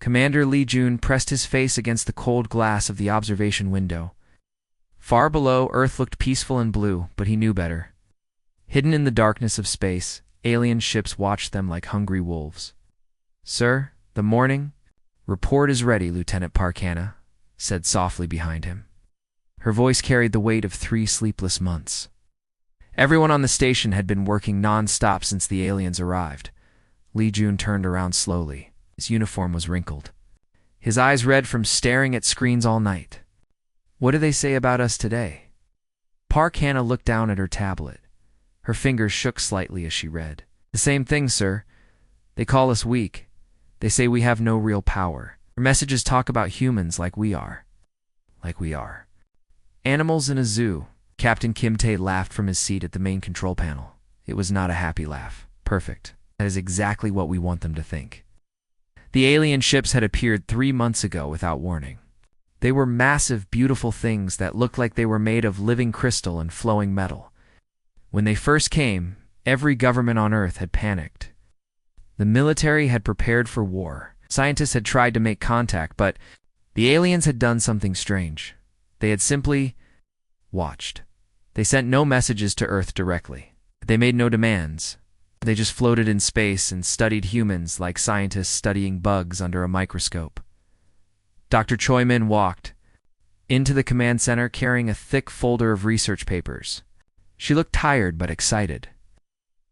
Commander Li Jun pressed his face against the cold glass of the observation window. Far below, Earth looked peaceful and blue, but he knew better. Hidden in the darkness of space, alien ships watched them like hungry wolves. "Sir, the morning report is ready," Lieutenant Parkana said softly behind him. Her voice carried the weight of 3 sleepless months. Everyone on the station had been working non-stop since the aliens arrived. Li Jun turned around slowly. His uniform was wrinkled. His eyes red from staring at screens all night. "What do they say about us today?" Parkana looked down at her tablet. Her fingers shook slightly as she read. "The same thing, sir. They call us weak. They say we have no real power. Their messages talk about humans like we are. Like we are. Animals in a zoo." Captain Kim Tae laughed from his seat at the main control panel. It was not a happy laugh. "Perfect. That is exactly what we want them to think." The alien ships had appeared 3 months ago without warning. They were massive, beautiful things that looked like they were made of living crystal and flowing metal. When they first came, every government on Earth had panicked. The military had prepared for war. Scientists had tried to make contact, but the aliens had done something strange. They had simply watched. They sent no messages to Earth directly. They made no demands. They just floated in space and studied humans like scientists studying bugs under a microscope. Dr. Choi Min walked into the command center carrying a thick folder of research papers. She looked tired but excited.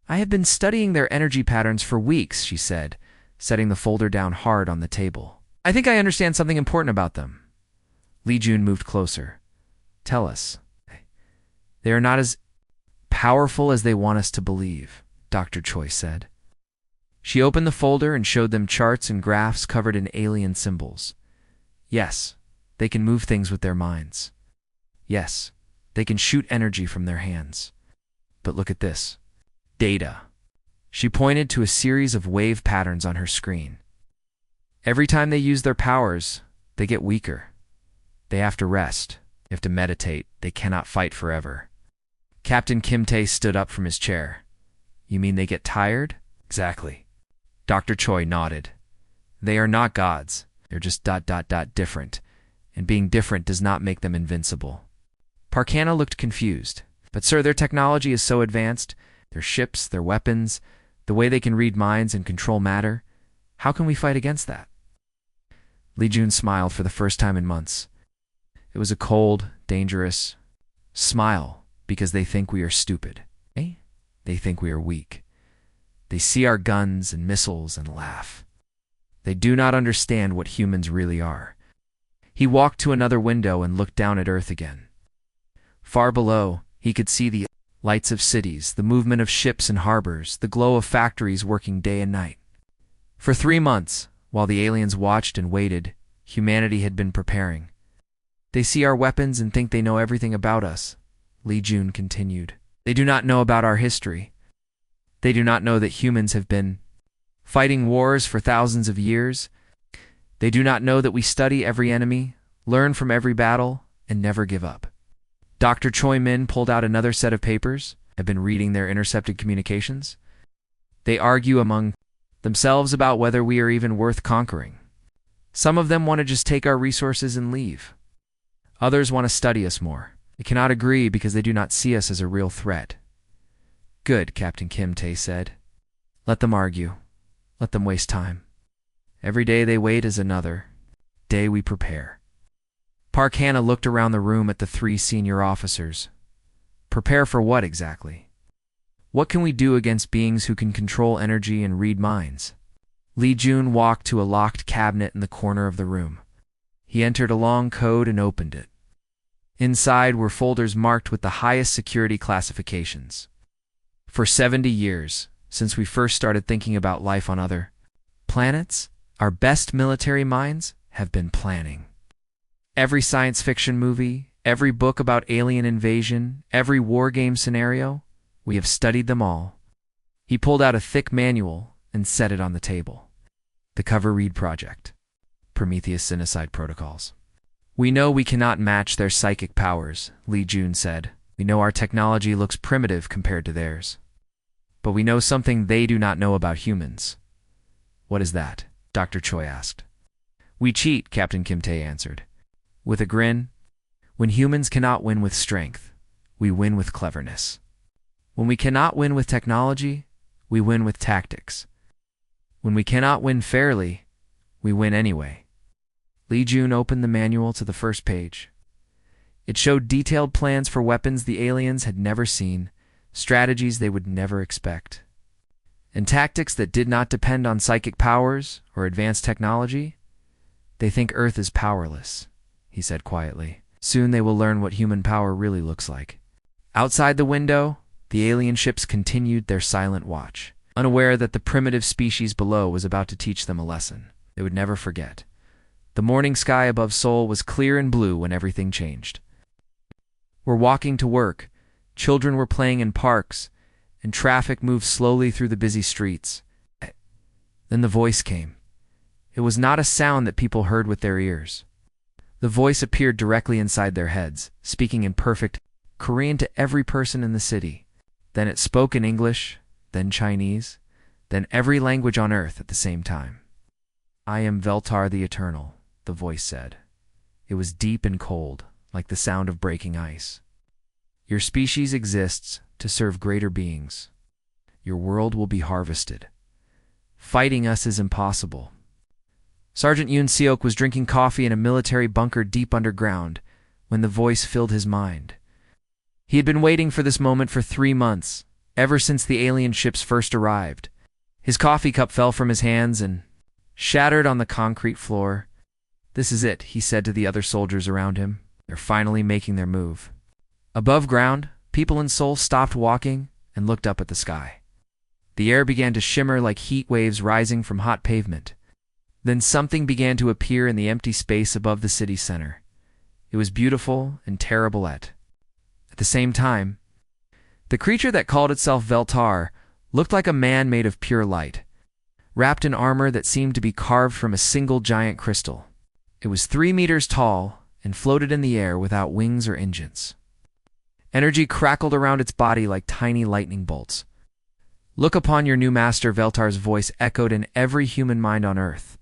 "I have been studying their energy patterns for weeks," she said, setting the folder down hard on the table. "I think I understand something important about them." Li Jun moved closer. "Tell us." "They are not as powerful as they want us to believe," Dr. Choi said. She opened the folder and showed them charts and graphs covered in alien symbols. "Yes, they can move things with their minds. Yes, they can shoot energy from their hands. But look at this. Data." She pointed to a series of wave patterns on her screen. "Every time they use their powers, they get weaker. They have to rest. They have to meditate. They cannot fight forever." Captain Kim Tae stood up from his chair. "You mean they get tired?" "Exactly." Dr. Choi nodded. "They are not gods. They're just different. And being different does not make them invincible." Parkana looked confused. "But sir, their technology is so advanced. Their ships, their weapons, the way they can read minds and control matter. How can we fight against that?" Li Jun smiled for the first time in months. It was a cold, dangerous smile because they think we are stupid. They think we are weak. They see our guns and missiles and laugh. They do not understand what humans really are. He walked to another window and looked down at Earth again. Far below, he could see the lights of cities, the movement of ships and harbors, the glow of factories working day and night. For 3 months, while the aliens watched and waited, humanity had been preparing. "They see our weapons and think they know everything about us," Li Jun continued. "They do not know about our history. They do not know that humans have been fighting wars for thousands of years. They do not know that we study every enemy, learn from every battle, and never give up." Dr. Choi Min pulled out another set of papers. "I've been reading their intercepted communications. They argue among themselves about whether we are even worth conquering. Some of them want to just take our resources and leave. Others want to study us more. They cannot agree because they do not see us as a real threat." "Good," Captain Kim Tae said. "Let them argue. Let them waste time. Every day they wait is another day we prepare." Parkana looked around the room at the 3 senior officers. "Prepare for what exactly? What can we do against beings who can control energy and read minds?" Li Jun walked to a locked cabinet in the corner of the room. He entered a long code and opened it. Inside were folders marked with the highest security classifications. For 70 years, since we first started thinking about life on other planets, our best military minds have been planning. Every science fiction movie, every book about alien invasion, every war game scenario, we have studied them all. He pulled out a thick manual and set it on the table. The cover read Project Prometheus Synecide Protocols. "We know we cannot match their psychic powers," Li Jun said. "We know our technology looks primitive compared to theirs. But we know something they do not know about humans." "What is that?" Dr. Choi asked. We cheat, Captain Kimte answered. With a grin, when humans cannot win with strength, we win with cleverness. When we cannot win with technology, we win with tactics. When we cannot win fairly, we win anyway. Li Jun opened the manual to the first page. It showed detailed plans for weapons the aliens had never seen, strategies they would never expect, and tactics that did not depend on psychic powers or advanced technology. They think Earth is powerless, he said quietly. Soon they will learn what human power really looks like. Outside the window, the alien ships continued their silent watch, unaware that the primitive species below was about to teach them a lesson they would never forget. The morning sky above Seoul was clear and blue when everything changed. We're walking to work, children were playing in parks, and traffic moved slowly through the busy streets. Then the voice came. It was not a sound that people heard with their ears. The voice appeared directly inside their heads, speaking in perfect Korean to every person in the city. Then it spoke in English, then Chinese, then every language on Earth at the same time. I am Veltar the Eternal, the voice said. It was deep and cold, like the sound of breaking ice. Your species exists to serve greater beings. Your world will be harvested. Fighting us is impossible. Sergeant Yoon Seok was drinking coffee in a military bunker deep underground when the voice filled his mind. He had been waiting for this moment for 3 months, ever since the alien ships first arrived. His coffee cup fell from his hands and shattered on the concrete floor. This is it, he said to the other soldiers around him. They're finally making their move. Above ground, people in Seoul stopped walking and looked up at the sky. The air began to shimmer like heat waves rising from hot pavement. Then something began to appear in the empty space above the city center. It was beautiful and terrible at the same time. The creature that called itself Veltar looked like a man made of pure light, wrapped in armor that seemed to be carved from a single giant crystal. It was 3 meters tall and floated in the air without wings or engines. Energy crackled around its body like tiny lightning bolts. Look upon your new master, Veltar's voice echoed in every human mind on Earth.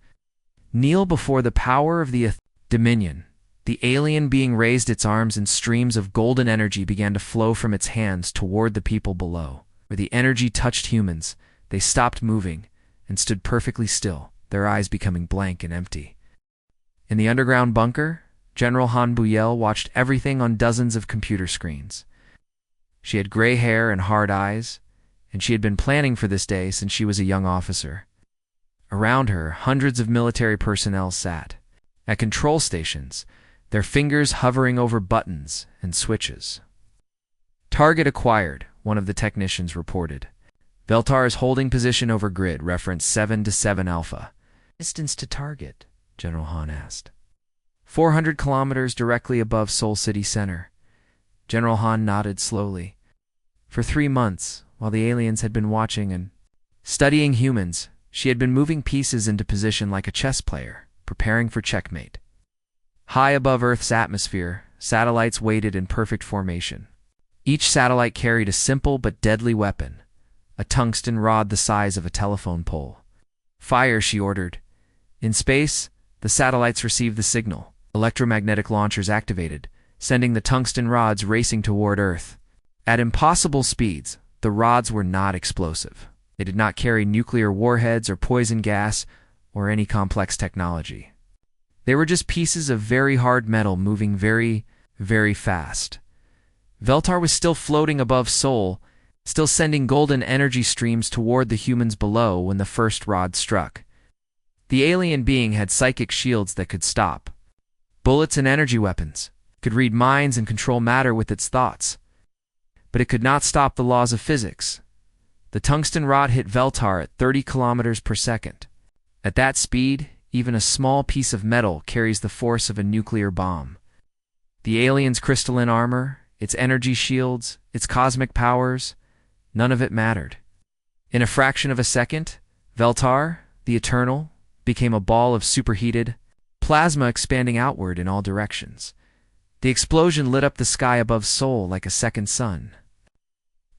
Kneel before the power of the Dominion. The alien being raised its arms and streams of golden energy began to flow from its hands toward the people below. Where the energy touched humans, they stopped moving and stood perfectly still, their eyes becoming blank and empty. In the underground bunker, General Han Buyel watched everything on dozens of computer screens. She had gray hair and hard eyes, and she had been planning for this day since she was a young officer. Around her, hundreds of military personnel sat at control stations, their fingers hovering over buttons and switches. Target acquired, one of the technicians reported. Veltar is holding position over grid, reference 7-7 Alpha. Distance to target, General Han asked. 400 kilometers directly above Seoul City Center. General Han nodded slowly. For 3 months, while the aliens had been watching and studying humans, she had been moving pieces into position like a chess player, preparing for checkmate. High above Earth's atmosphere, satellites waited in perfect formation. Each satellite carried a simple but deadly weapon, a tungsten rod the size of a telephone pole. Fire, she ordered. In space, the satellites received the signal. Electromagnetic launchers activated, sending the tungsten rods racing toward Earth. At impossible speeds, the rods were not explosive. They did not carry nuclear warheads or poison gas or any complex technology. They were just pieces of very hard metal moving very, very fast. Veltar was still floating above Seoul, still sending golden energy streams toward the humans below when the first rod struck. The alien being had psychic shields that could stop bullets and energy weapons, could read minds and control matter with its thoughts. But it could not stop the laws of physics. The tungsten rod hit Veltar at 30 kilometers per second. At that speed, even a small piece of metal carries the force of a nuclear bomb. The alien's crystalline armor, its energy shields, its cosmic powers, none of it mattered. In a fraction of a second, Veltar, the Eternal, became a ball of superheated plasma expanding outward in all directions. The explosion lit up the sky above Seoul like a second sun.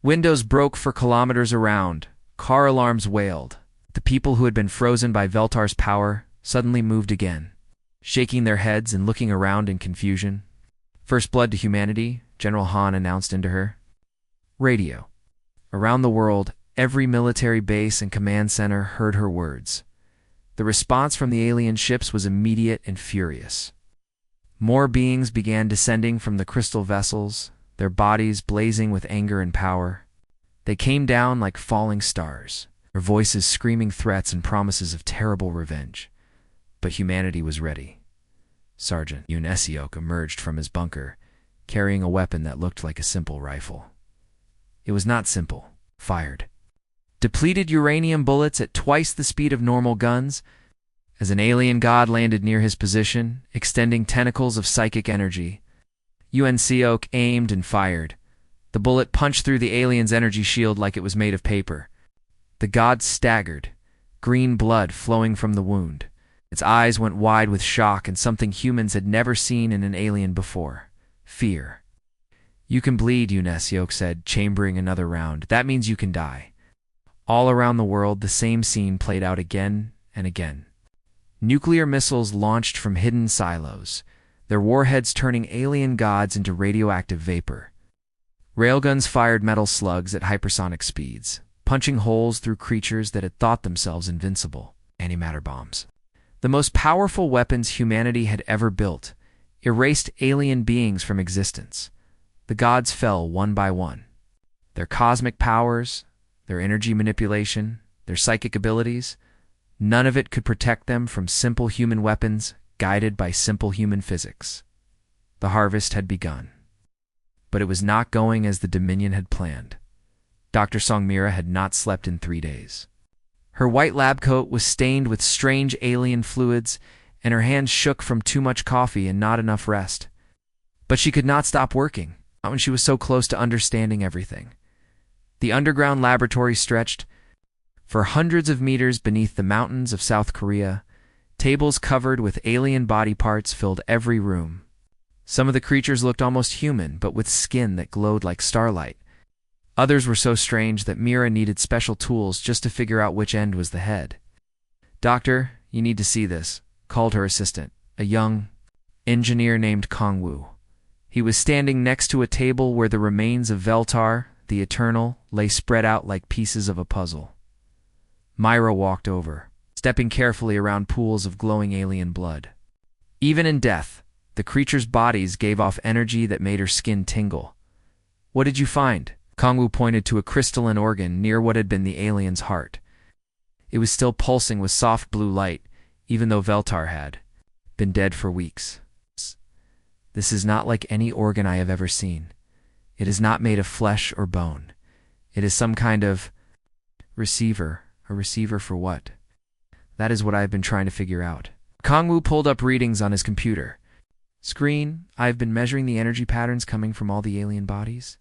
Windows broke for kilometers around, car alarms wailed. The people who had been frozen by Veltar's power suddenly moved again. shaking their heads and looking around in confusion. "First blood to humanity," General Han announced into her radio. Around the world, every military base and command center heard her words. The response from the alien ships was immediate and furious. More beings began descending from the crystal vessels, their bodies blazing with anger and power. They came down like falling stars, their voices screaming threats and promises of terrible revenge. But humanity was ready. Sergeant Unesiok emerged from his bunker, carrying a weapon that looked like a simple rifle. It was not simple. Fired depleted uranium bullets at twice the speed of normal guns. As an alien god landed near his position, extending tentacles of psychic energy, Unesiok aimed and fired. The bullet punched through the alien's energy shield like it was made of paper. The god staggered, green blood flowing from the wound. Its eyes went wide with shock and something humans had never seen in an alien before: fear. "You can bleed," Unesiok said, chambering another round. "That means you can die." All around the world, the same scene played out again and again. Nuclear missiles launched from hidden silos, their warheads turning alien gods into radioactive vapor. Railguns fired metal slugs at hypersonic speeds, punching holes through creatures that had thought themselves invincible. Antimatter bombs, the most powerful weapons humanity had ever built, erased alien beings from existence. The gods fell one by one. Their cosmic powers, their energy manipulation, their psychic abilities, none of it could protect them from simple human weapons guided by simple human physics. The harvest had begun. But it was not going as the Dominion had planned. Dr. Songmira had not slept in 3 days. Her white lab coat was stained with strange alien fluids, and her hands shook from too much coffee and not enough rest. But she could not stop working, not when she was so close to understanding everything. The underground laboratory stretched for hundreds of meters beneath the mountains of South Korea. Tables covered with alien body parts filled every room. Some of the creatures looked almost human, but with skin that glowed like starlight. Others were so strange that Mira needed special tools just to figure out which end was the head. "Doctor, you need to see this," called her assistant, a young engineer named Kongwu. He was standing next to a table where the remains of Veltar, the Eternal, lay spread out like pieces of a puzzle. Myra walked over, stepping carefully around pools of glowing alien blood. Even in death, the creatures' bodies gave off energy that made her skin tingle. "What did you find?" Kongwu pointed to a crystalline organ near what had been the alien's heart. It was still pulsing with soft blue light, even though Veltar had been dead for weeks. "This is not like any organ I have ever seen. It is not made of flesh or bone. It is some kind of receiver. A receiver for what? That is what I have been trying to figure out." Kongwu pulled up readings on his computer. "Screen, I have been measuring the energy patterns coming from all the alien bodies.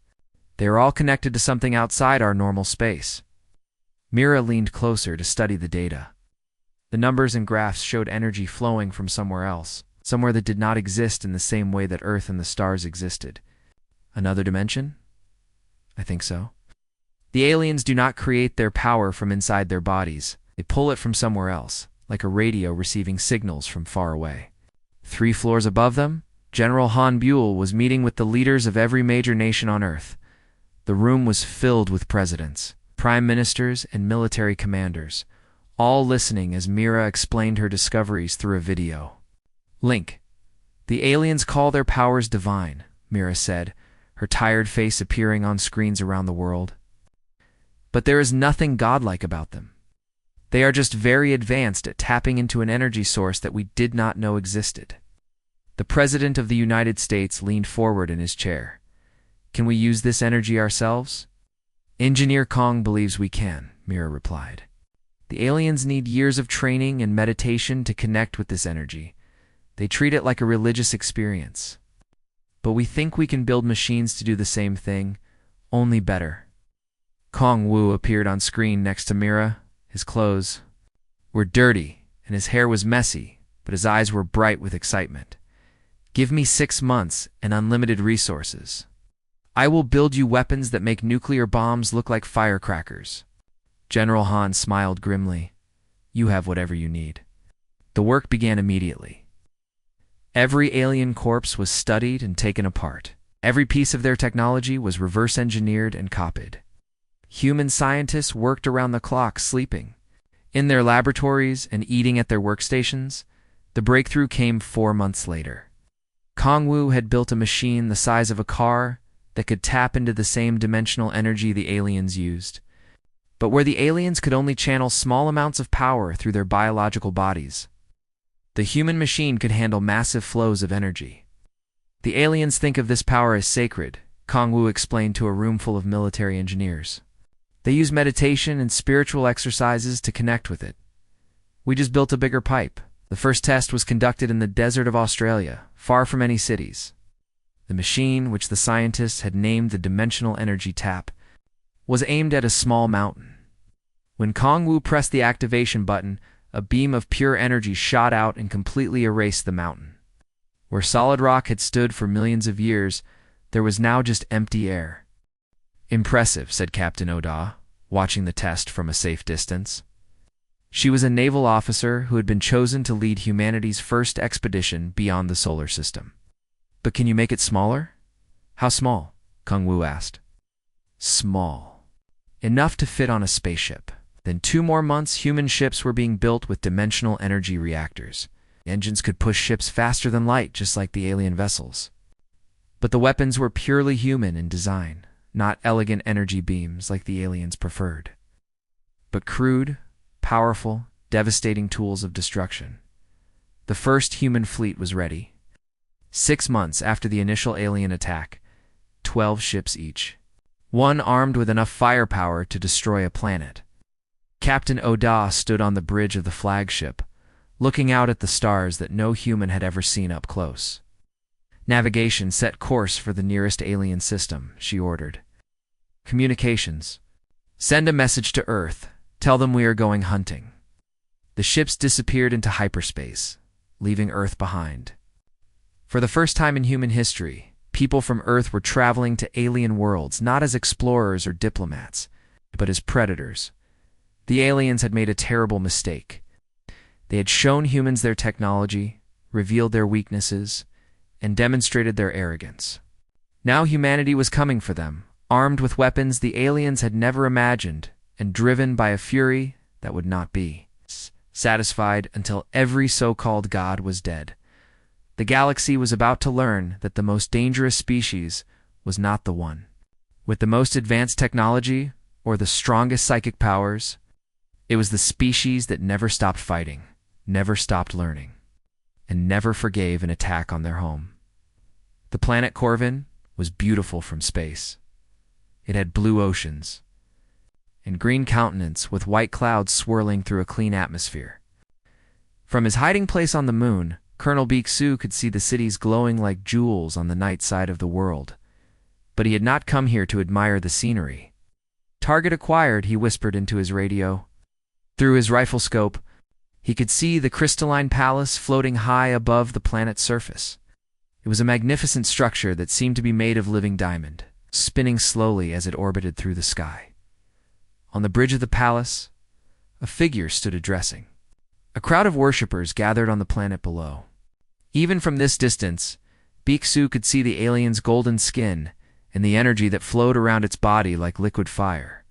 They are all connected to something outside our normal space." Mira leaned closer to study the data. The numbers and graphs showed energy flowing from somewhere else, somewhere that did not exist in the same way that Earth and the stars existed. Another dimension? I think so. The aliens do not create their power from inside their bodies. They pull it from somewhere else, like a radio receiving signals from far away. 3 floors above them, General Han Buell was meeting with the leaders of every major nation on Earth. The room was filled with presidents, prime ministers, and military commanders, all listening as Mira explained her discoveries through a video. "Link. The aliens call their powers divine," Mira said, her tired face appearing on screens around the world. "But there is nothing godlike about them. They are just very advanced at tapping into an energy source that we did not know existed." The President of the United States leaned forward in his chair. "Can we use this energy ourselves?" "Engineer Kong believes we can," Mira replied. "The aliens need years of training and meditation to connect with this energy. They treat it like a religious experience. But we think we can build machines to do the same thing, only better." Kong Wu appeared on screen next to Mira. His clothes were dirty, and his hair was messy, but his eyes were bright with excitement. "Give me 6 months and unlimited resources. I will build you weapons that make nuclear bombs look like firecrackers." General Han smiled grimly. "You have whatever you need." The work began immediately. Every alien corpse was studied and taken apart. Every piece of their technology was reverse engineered and copied. Human scientists worked around the clock, sleeping in their laboratories and eating at their workstations. The breakthrough came 4 months later. Kongwu had built a machine the size of a car that could tap into the same dimensional energy the aliens used, but where the aliens could only channel small amounts of power through their biological bodies. The human machine could handle massive flows of energy. The aliens think of this power as sacred, Kongwu explained to a room full of military engineers. They use meditation and spiritual exercises to connect with it. We just built a bigger pipe. The first test was conducted in the desert of Australia, far from any cities. The machine, which the scientists had named the Dimensional Energy Tap, was aimed at a small mountain. When Kongwu pressed the activation button, a beam of pure energy shot out and completely erased the mountain. Where solid rock had stood for millions of years, there was now just empty air. "Impressive," said Captain Oda, watching the test from a safe distance. She was a naval officer who had been chosen to lead humanity's first expedition beyond the solar system. "But can you make it smaller?" "How small?" Kongwu asked. "Small. Enough to fit on a spaceship." Then 2 more months, human ships were being built with dimensional energy reactors. Engines could push ships faster than light, just like the alien vessels. But the weapons were purely human in design, not elegant energy beams like the aliens preferred, but crude, powerful, devastating tools of destruction. The first human fleet was ready. 6 months after the initial alien attack, 12 ships each, one armed with enough firepower to destroy a planet. Captain Oda stood on the bridge of the flagship, looking out at the stars that no human had ever seen up close. "Navigation, set course for the nearest alien system," she ordered. "Communications. Send a message to Earth. Tell them we are going hunting." The ships disappeared into hyperspace, leaving Earth behind. For the first time in human history, people from Earth were traveling to alien worlds, not as explorers or diplomats, but as predators. The aliens had made a terrible mistake. They had shown humans their technology, revealed their weaknesses, and demonstrated their arrogance. Now humanity was coming for them, armed with weapons the aliens had never imagined, and driven by a fury that would not be satisfied until every so-called god was dead. The galaxy was about to learn that the most dangerous species was not the one with the most advanced technology or the strongest psychic powers. It was the species that never stopped fighting, never stopped learning, and never forgave an attack on their home. The planet Corvin was beautiful from space. It had blue oceans and green continents with white clouds swirling through a clean atmosphere. From his hiding place on the moon, Colonel Bixu could see the cities glowing like jewels on the night side of the world. But he had not come here to admire the scenery. "Target acquired," he whispered into his radio. Through his rifle scope, he could see the crystalline palace floating high above the planet's surface. It was a magnificent structure that seemed to be made of living diamond, spinning slowly as it orbited through the sky. On the bridge of the palace, a figure stood addressing. A crowd of worshippers gathered on the planet below. Even from this distance, Bixu could see the alien's golden skin and the energy that flowed around its body like liquid fire.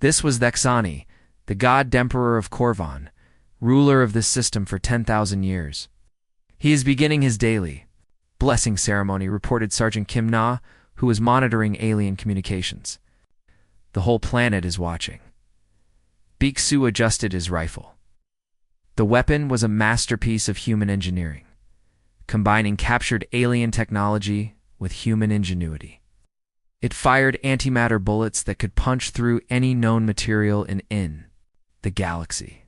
This was Thexani, the god-emperor of Corvan, ruler of this system for 10,000 years. "He is beginning his daily blessing ceremony," reported Sergeant Kim Na, who was monitoring alien communications. "The whole planet is watching." Bixu adjusted his rifle. The weapon was a masterpiece of human engineering, combining captured alien technology with human ingenuity. It fired antimatter bullets that could punch through any known material in the galaxy.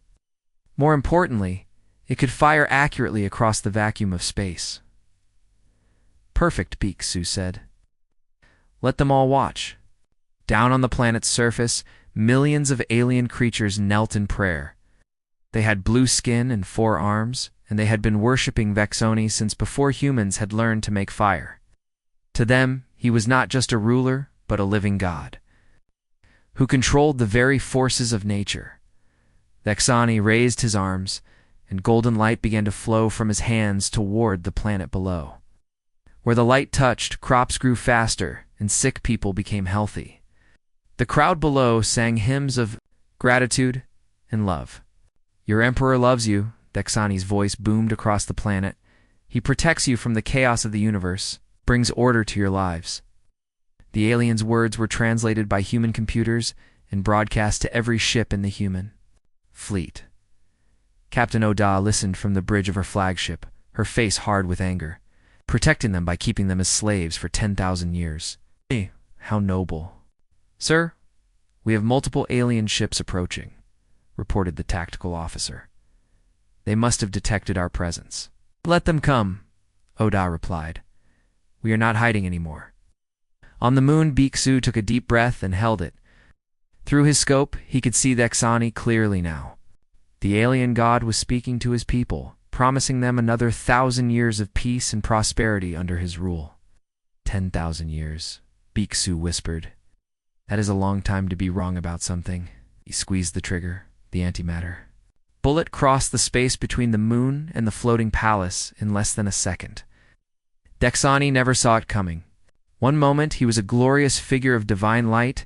More importantly, it could fire accurately across the vacuum of space. "Perfect," Bixu said. "Let them all watch." Down on the planet's surface, millions of alien creatures knelt in prayer. They had blue skin and 4 arms, and they had been worshipping Vexoni since before humans had learned to make fire. To them, he was not just a ruler, but a living god, who controlled the very forces of nature. Vexani raised his arms, and golden light began to flow from his hands toward the planet below. Where the light touched, crops grew faster, and sick people became healthy. The crowd below sang hymns of gratitude and love. "Your emperor loves you," Dexani's voice boomed across the planet. "He protects you from the chaos of the universe, brings order to your lives." The alien's words were translated by human computers and broadcast to every ship in the human fleet. Captain Oda listened from the bridge of her flagship, her face hard with anger. Protecting them by keeping them as slaves for 10,000 years. Hey, how noble. "Sir, we have multiple alien ships approaching," reported the tactical officer. "They must have detected our presence." "Let them come," Oda replied. "We are not hiding anymore." On the moon, Biksu took a deep breath and held it. Through his scope, he could see Dexani clearly now. The alien god was speaking to his people, promising them another 1,000 years of peace and prosperity under his rule. 10,000 years, Biksu whispered. "That is a long time to be wrong about something." He squeezed the trigger, the antimatter. Bullet crossed the space between the moon and the floating palace in less than a second. Dexani never saw it coming. One moment he was a glorious figure of divine light,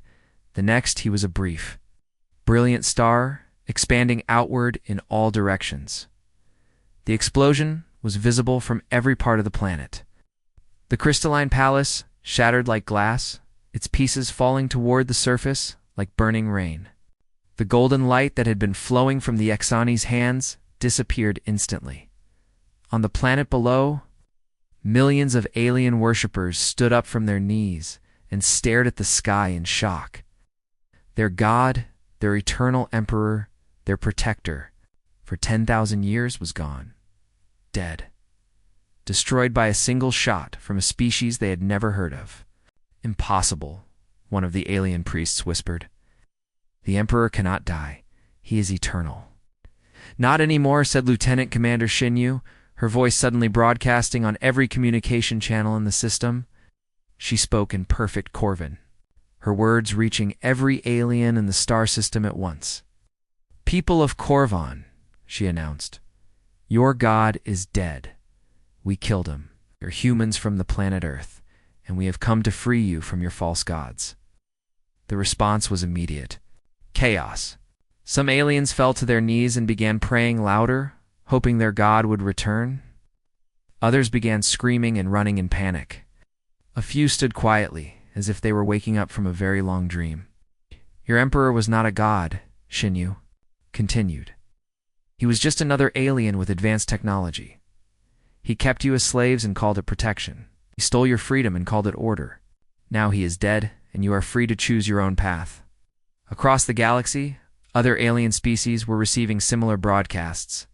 the next he was a brief, brilliant star, expanding outward in all directions. The explosion was visible from every part of the planet. The crystalline palace shattered like glass, its pieces falling toward the surface like burning rain. The golden light that had been flowing from the Exani's hands disappeared instantly. On the planet below, millions of alien worshippers stood up from their knees and stared at the sky in shock. Their god, their eternal emperor, their protector, for 10,000 years was gone. Dead. Destroyed by a single shot from a species they had never heard of. "Impossible," one of the alien priests whispered. "The Emperor cannot die. He is eternal." "Not anymore," said Lieutenant Commander Shinyu, her voice suddenly broadcasting on every communication channel in the system. She spoke in perfect Corvan, her words reaching every alien in the star system at once. "People of Corvan," she announced, "your god is dead. We killed him. You're humans from the planet Earth, and we have come to free you from your false gods." The response was immediate. Chaos. Some aliens fell to their knees and began praying louder, hoping their god would return. Others began screaming and running in panic. A few stood quietly, as if they were waking up from a very long dream. "Your emperor was not a god," Shinyu continued. "He was just another alien with advanced technology. He kept you as slaves and called it protection. He stole your freedom and called it order. Now he is dead, and you are free to choose your own path." Across the galaxy, other alien species were receiving similar broadcasts.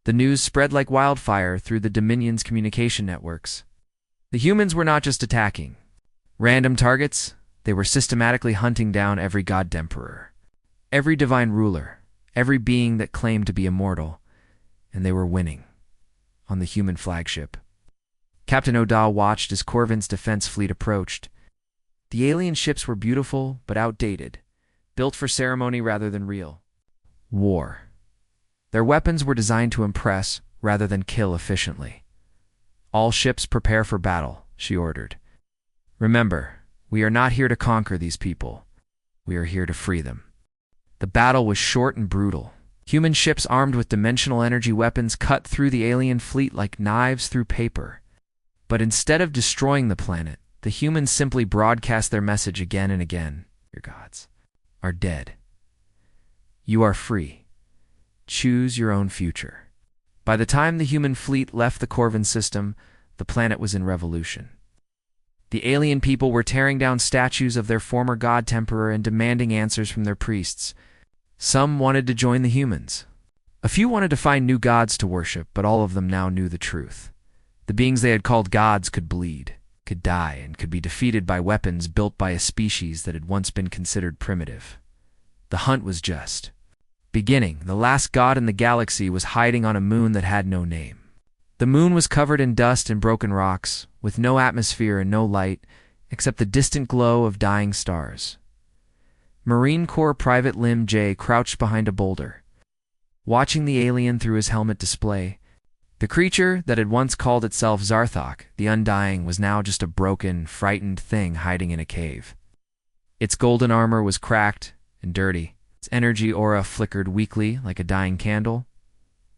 The news spread like wildfire through the Dominion's communication networks. The humans were not just attacking random targets, they were systematically hunting down every god emperor, every divine ruler, every being that claimed to be immortal, and they were winning. On the human flagship, Captain Oda watched as Corvin's defense fleet approached. The alien ships were beautiful but outdated, built for ceremony rather than real war. Their weapons were designed to impress rather than kill efficiently. "All ships prepare for battle," she ordered. "Remember, we are not here to conquer these people. We are here to free them." The battle was short and brutal. Human ships armed with dimensional energy weapons cut through the alien fleet like knives through paper. But instead of destroying the planet, the humans simply broadcast their message again and again. "Your gods are dead. You are free. Choose your own future." By the time the human fleet left the Corvin system, the planet was in revolution. The alien people were tearing down statues of their former god emperor and demanding answers from their priests. Some wanted to join the humans. A few wanted to find new gods to worship, but all of them now knew the truth. The beings they had called gods could bleed, could die, and could be defeated by weapons built by a species that had once been considered primitive. The hunt was just beginning. The last god in the galaxy was hiding on a moon that had no name. The moon was covered in dust and broken rocks, with no atmosphere and no light, except the distant glow of dying stars. Marine Corps Private Lim J crouched behind a boulder. watching the alien through his helmet display. The creature that had once called itself Zarthok, the Undying, was now just a broken, frightened thing hiding in a cave. Its golden armor was cracked and dirty. Its energy aura flickered weakly like a dying candle.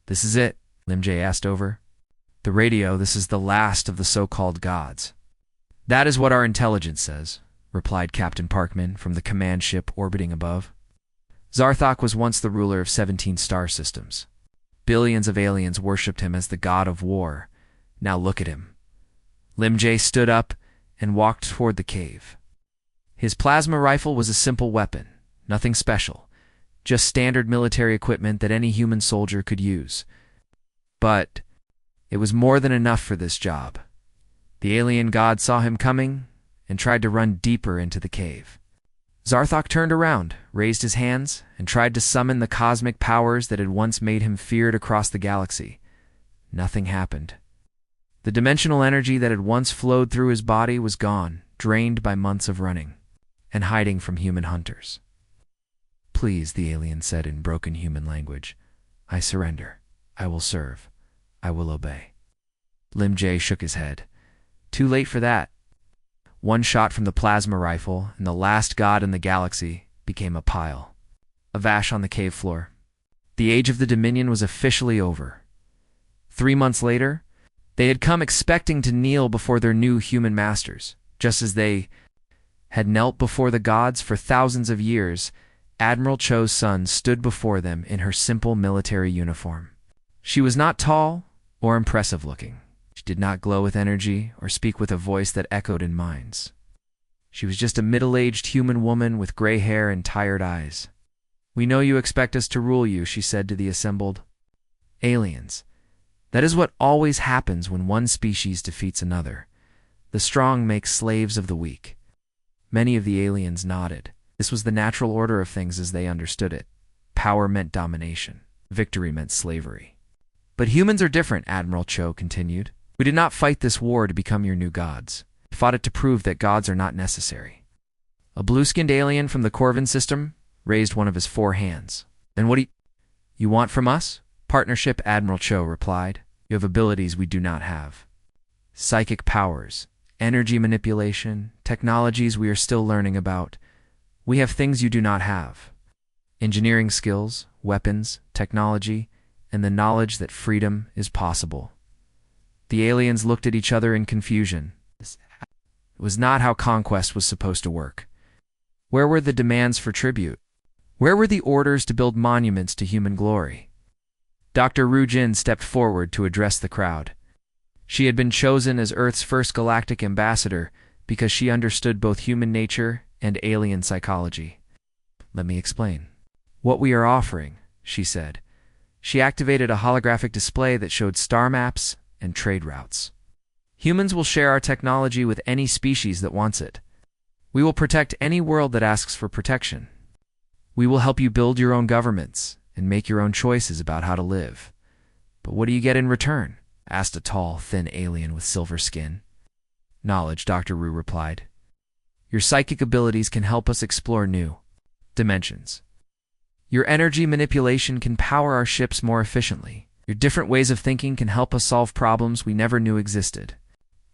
"This is it," Limj asked over. "The radio, this is the last of the so-called gods." "That is what our intelligence says," replied Captain Parkman from the command ship orbiting above. Zarthok was once the ruler of 17 star systems. Billions of aliens worshipped him as the god of war. Now look at him. Limj stood up and walked toward the cave. His plasma rifle was a simple weapon, nothing special, just standard military equipment that any human soldier could use. But it was more than enough for this job. The alien god saw him coming and tried to run deeper into the cave. Zarthok turned around, raised his hands, and tried to summon the cosmic powers that had once made him feared across the galaxy. Nothing happened. The dimensional energy that had once flowed through his body was gone, drained by months of running and hiding from human hunters. "Please," the alien said in broken human language. "I surrender. I will serve. I will obey." Limj shook his head. Too late for that. One shot from the plasma rifle, and the last god in the galaxy became a pile. A vash on the cave floor. The age of the Dominion was officially over. 3 months later, they had come expecting to kneel before their new human masters. Just as they had knelt before the gods for thousands of years, Admiral Cho's son stood before them in her simple military uniform. She was not tall or impressive looking. She did not glow with energy or speak with a voice that echoed in minds. She was just a middle-aged human woman with gray hair and tired eyes. "We know you expect us to rule you," she said to the assembled aliens. "That is what always happens when one species defeats another. The strong make slaves of the weak." Many of the aliens nodded. This was the natural order of things as they understood it. Power meant domination. Victory meant slavery. "But humans are different," Admiral Cho continued. "We did not fight this war to become your new gods. We fought it to prove that gods are not necessary." A blue-skinned alien from the Corvin system raised one of his 4 hands. "Then what do you want from us?" "Partnership," Admiral Cho replied. "You have abilities we do not have. Psychic powers, energy manipulation, technologies we are still learning about. We have things you do not have. Engineering skills, weapons, technology, and the knowledge that freedom is possible." The aliens looked at each other in confusion. It was not how conquest was supposed to work. Where were the demands for tribute? Where were the orders to build monuments to human glory? Dr. Rujin stepped forward to address the crowd. She had been chosen as Earth's first galactic ambassador because she understood both human nature and alien psychology. "Let me explain. What we are offering," she said. She activated a holographic display that showed star maps and trade routes. "Humans will share our technology with any species that wants it. We will protect any world that asks for protection. We will help you build your own governments and make your own choices about how to live." "But what do you get in return?" asked a tall, thin alien with silver skin. "Knowledge," Dr. Ru replied. "Your psychic abilities can help us explore new dimensions. Your energy manipulation can power our ships more efficiently. Your different ways of thinking can help us solve problems we never knew existed."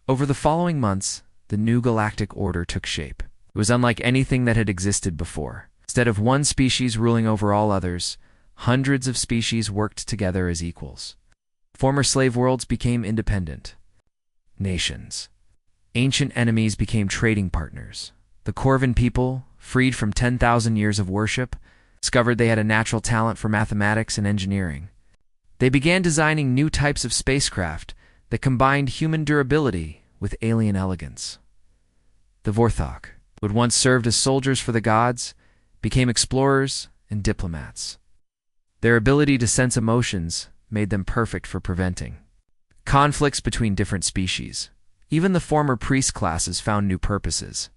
Over the following months, the new galactic order took shape. It was unlike anything that had existed before. Instead of one species ruling over all others, hundreds of species worked together as equals. Former slave worlds became independent nations. Ancient enemies became trading partners. The Corvin people, freed from 10,000 years of worship, discovered they had a natural talent for mathematics and engineering. They began designing new types of spacecraft that combined human durability with alien elegance. The Vorthok, who had once served as soldiers for the gods, became explorers and diplomats. Their ability to sense emotions made them perfect for preventing conflicts between different species. Even the former priest classes found new purposes.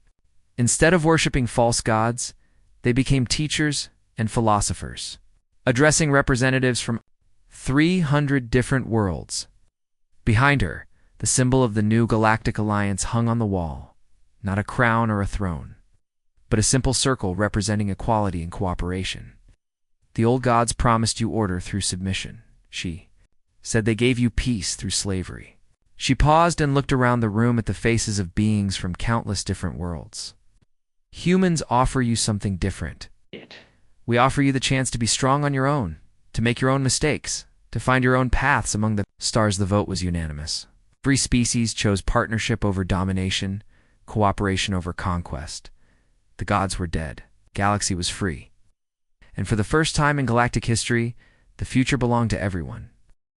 Instead of worshipping false gods, they became teachers and philosophers, addressing representatives from 300 different worlds. Behind her, the symbol of the new Galactic Alliance hung on the wall, not a crown or a throne, but a simple circle representing equality and cooperation. The old gods promised you order through submission. She said they gave you peace through slavery. She paused and looked around the room at the faces of beings from countless different worlds. Humans offer you something different. We offer you the chance to be strong on your own, to make your own mistakes, to find your own paths among the stars. The vote was unanimous. Every species chose partnership over domination, cooperation over conquest. The gods were dead. Galaxy was free. And for the first time in galactic history, the future belonged to everyone.